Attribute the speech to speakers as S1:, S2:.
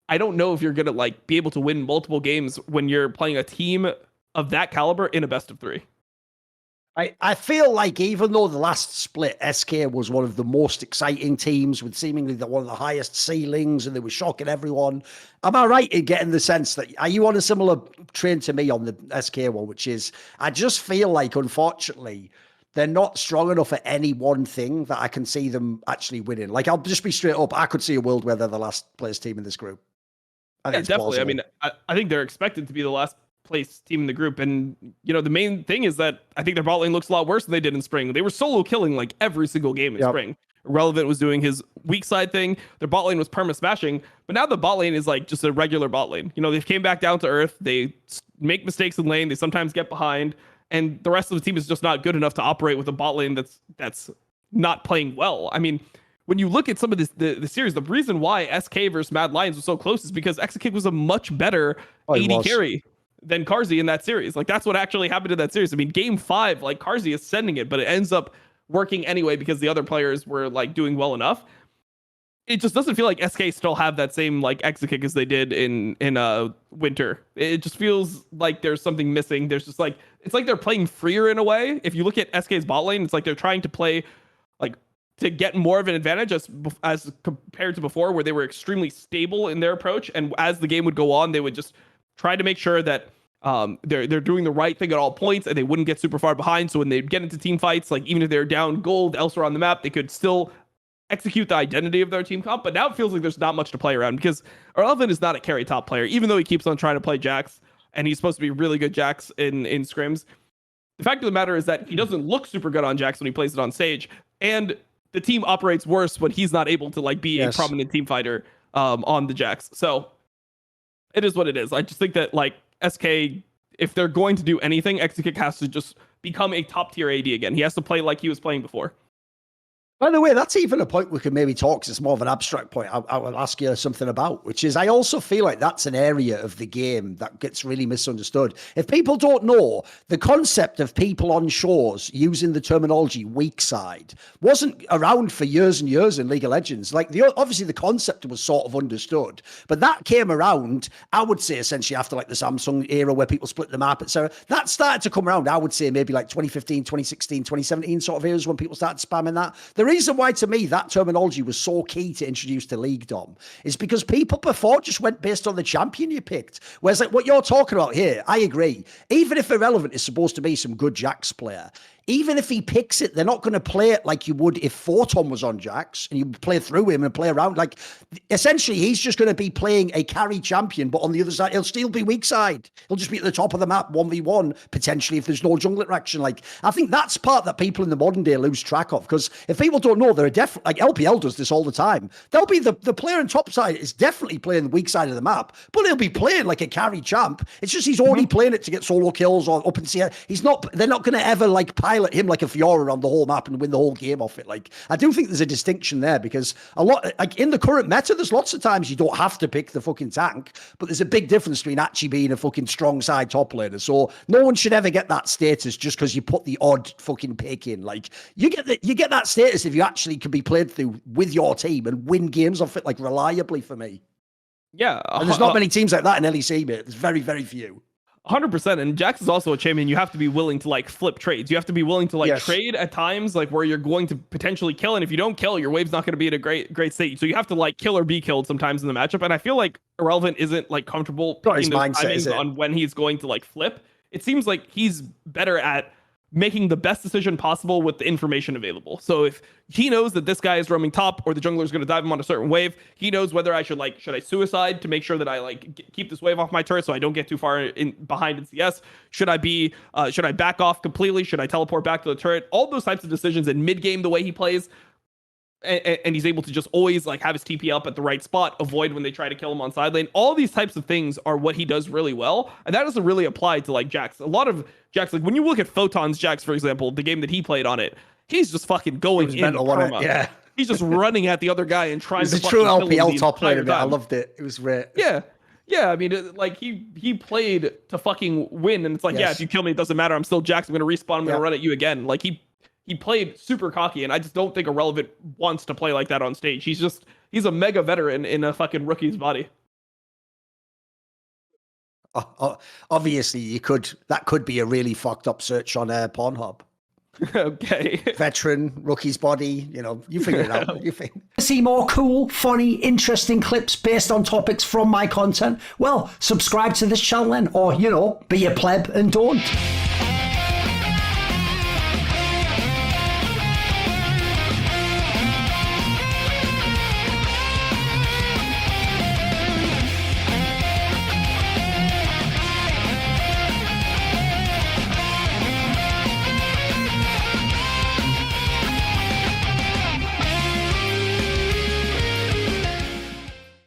S1: I don't know if you're gonna like be able to win multiple games when you're playing a team of that caliber in a best of 3.
S2: I feel like even though the last split, SK was one of the most exciting teams with seemingly one of the highest ceilings and they were shocking everyone. Am I right in getting the sense that, are you on a similar train to me on the SK one, which is, I just feel like, unfortunately, they're not strong enough at any one thing that I can see them actually winning. Like, I'll just be straight up, I could see a world where they're the last place team in this group.
S1: Yeah, definitely. Plausible. I mean, I think they're expected to be the last place team in the group, and the main thing is that I think their bot lane looks a lot worse than they did in spring. They were solo killing like every single game in spring. Relevant was doing his weak side thing. Their bot lane was perma smashing, but now the bot lane is like just a regular bot lane. They came back down to earth. They make mistakes in lane. They sometimes get behind, and the rest of the team is just not good enough to operate with a bot lane that's not playing well. I mean, when you look at some of the series, the reason why SK versus Mad Lions was so close is because Exekick was a much better AD carry than Carzzy in that series. Like, that's what actually happened in that series. I mean, game 5, like, Carzzy is sending it, but it ends up working anyway because the other players were like doing well enough. It just doesn't feel like SK still have that same like Exekick as they did in winter. It just feels like there's something missing. There's just like, it's like they're playing freer in a way. If you look at SK's bot lane, it's like they're trying to play like to get more of an advantage as compared to before, where they were extremely stable in their approach. And as the game would go on, they would just try to make sure that they're doing the right thing at all points, and they wouldn't get super far behind. So when they'd get into team fights, like even if they're down gold elsewhere on the map, they could still execute the identity of their team comp. But now it feels like there's not much to play around because Irrelevant is not a carry top player, even though he keeps on trying to play Jax, and he's supposed to be really good Jax in scrims. The fact of the matter is that he doesn't look super good on Jax when he plays it on stage, and the team operates worse when he's not able to like be a prominent team fighter on the Jax. So it is what it is. I just think that like SK, if they're going to do anything, Exekick has to just become a top tier AD again. He has to play like he was playing before.
S2: By the way, that's even a point we can maybe talk, because it's more of an abstract point I will ask you something about, which is I also feel like that's an area of the game that gets really misunderstood. If people don't know, the concept of people on shores using the terminology weak side wasn't around for years and years in League of Legends. Like, obviously the concept was sort of understood, but that came around, I would say, essentially after like the Samsung era where people split the map, etc. That started to come around, I would say, maybe like 2015, 2016, 2017 sort of eras when people started spamming that. The reason why, to me, that terminology was so key to introduce to League, Dom, is because people before just went based on the champion you picked. Whereas, like, what you're talking about here, I agree. Even if Irrelevant is supposed to be some good Jax player, even if he picks it, they're not going to play it like you would if Photon was on Jax and you play through him and play around. Like, essentially, he's just going to be playing a carry champion, but on the other side, he'll still be weak side. He'll just be at the top of the map, 1v1, potentially, if there's no jungle interaction. Like, I think that's part that people in the modern day lose track of, because if people don't know, they're definitely, like, LPL does this all the time. They'll be the player on top side is definitely playing the weak side of the map, but he'll be playing like a carry champ. It's just he's already playing it to get solo kills or up and see. He's not, they're not going to ever like pilot him like a Fiora around the whole map and win the whole game off it. Like, I do think there's a distinction there, because a lot, like in the current meta, there's lots of times you don't have to pick the fucking tank, but there's a big difference between actually being a fucking strong side top laner. So no one should ever get that status just because you put the odd fucking pick in. Like, you get that status if you actually can be played through with your team and win games off it, like, reliably, for me.
S1: Yeah.
S2: And there's not many teams like that in LEC, mate. There's very, very few.
S1: 100%. And Jax is also a champion. You have to be willing to like flip trades. You have to be willing to like trade at times, like where you're going to potentially kill. And if you don't kill, your wave's not going to be in a great state. So you have to like kill or be killed sometimes in the matchup. And I feel like Irrelevant isn't like comfortable picking those timings on when he's going to like flip. It seems like he's better at making the best decision possible with the information available. So if he knows that this guy is roaming top or the jungler is going to dive him on a certain wave, he knows whether I should I suicide to make sure that I like keep this wave off my turret so I don't get too far in behind in CS. Should I back off completely? Should I teleport back to the turret? All those types of decisions in mid game, the way he plays, and he's able to just always like have his TP up at the right spot, avoid when they try to kill him on side lane. All these types of things are what he does really well, and that doesn't really apply to like Jax. A lot of Jax, like when you look at Photon's Jax, for example, the game that he played on it, he's just fucking going in perma.
S2: Yeah,
S1: he's just running at the other guy and trying to.
S2: It's a true LPL top laner. I loved it. It was great.
S1: Yeah. I mean, like he played to fucking win, and it's like, yeah, if you kill me, it doesn't matter. I'm still Jax. I'm gonna respawn. I'm gonna run at you again. Like he played super cocky, and I just don't think Irrelevant wants to play like that on stage. He's a mega veteran in a fucking rookie's body.
S2: Obviously, that could be a really fucked up search on Pornhub.
S1: Okay.
S2: Veteran, rookie's body, you figure it out. You think.
S3: See more cool, funny, interesting clips based on topics from my content? Well, subscribe to this channel then, or, be a pleb and don't.